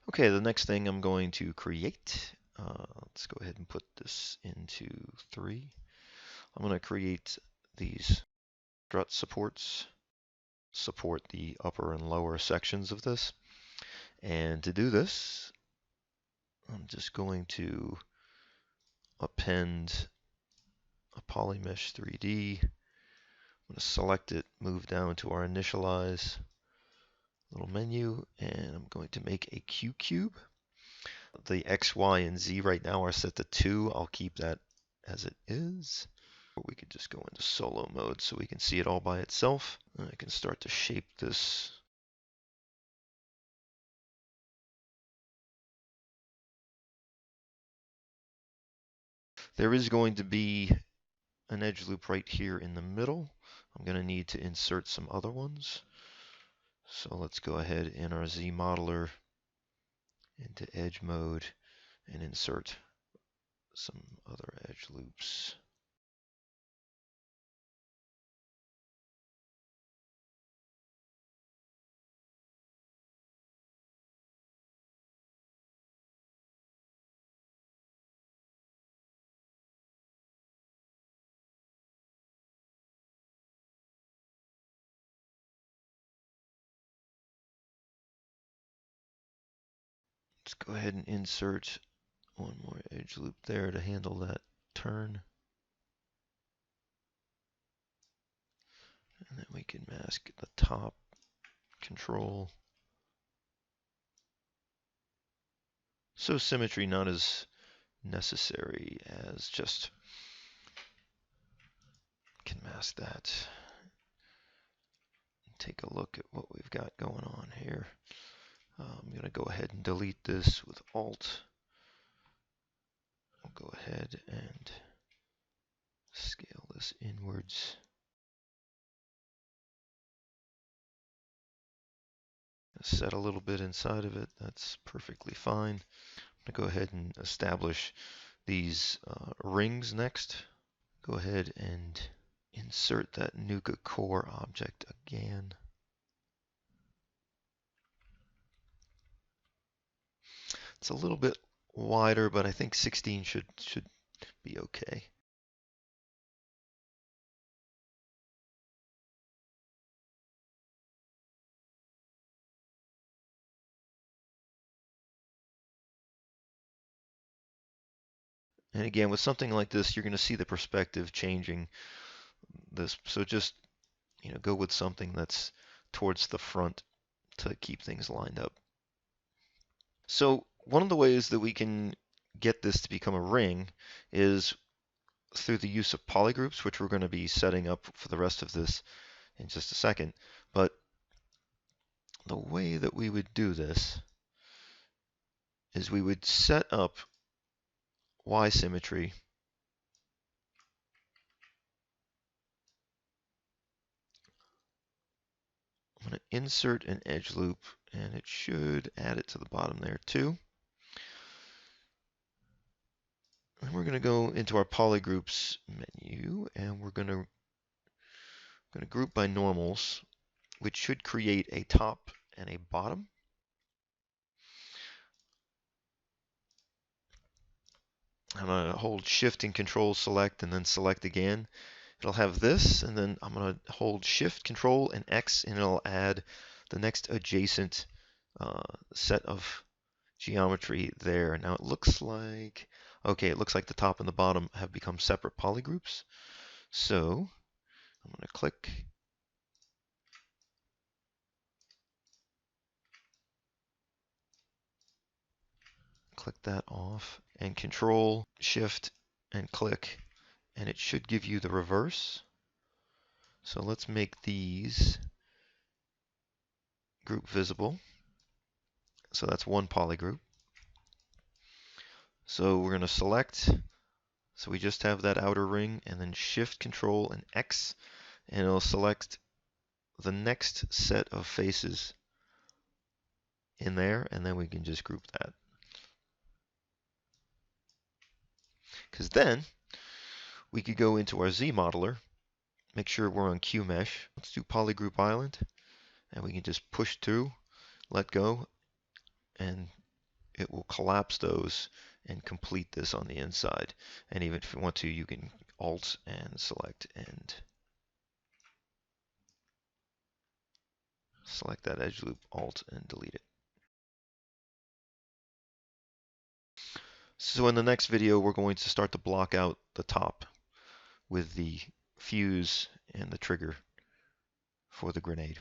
Okay, the next thing I'm going to create, let's go ahead and put this into 3. I'm going to create these strut supports, support the upper and lower sections of this. And to do this, I'm just going to append a polymesh 3D. I'm going to select it, move down to our initialize little menu, and I'm going to make a Q cube. The X, Y, and Z right now are set to 2. I'll keep that as it is. Or we could just go into solo mode so we can see it all by itself. And I can start to shape this. There is going to be an edge loop right here in the middle. I'm going to need to insert some other ones. So let's go ahead in our Z modeler into edge mode and insert some other edge loops. Let's go ahead and insert one more edge loop there to handle that turn. And then we can mask the top, control. So symmetry not as necessary as just can mask that. Take a look at what we've got going on here. I'm going to go ahead and delete this with Alt. I'll go ahead and scale this inwards. Set a little bit inside of it. That's perfectly fine. I'm going to go ahead and establish these rings next. Go ahead and insert that Nuka core object again. It's a little bit wider, but I think 16 should be okay. And again, with something like this, you're going to see the perspective changing this. So just, go with something that's towards the front to keep things lined up. So one of the ways that we can get this to become a ring is through the use of polygroups, which we're going to be setting up for the rest of this in just a second. But the way that we would do this is we would set up Y symmetry I'm going to insert an edge loop, and it should add it to the bottom there too. And we're going to go into our polygroups menu, and we're going to group by normals, which should create a top and a bottom. I'm going to hold Shift and Control select and then select again. It'll have this, and then I'm going to hold Shift, Control, and X, and it'll add the next adjacent set of geometry there. Now it looks like, okay, it looks like the top and the bottom have become separate polygroups. So I'm going to click that off and Control, Shift, and click, and it should give you the reverse. So let's make these group visible. So that's one polygroup. So we're going to select, so we just have that outer ring, and then Shift, Control, and X, and it'll select the next set of faces in there, and then we can just group that. Because then we could go into our Z modeler, make sure we're on Q mesh. Let's do polygroup island, and we can just push through, let go, and it will collapse those and complete this on the inside. And even if you want to, you can Alt and select that edge loop, Alt and delete it. So in the next video, we're going to start to block out the top with the fuse and the trigger for the grenade.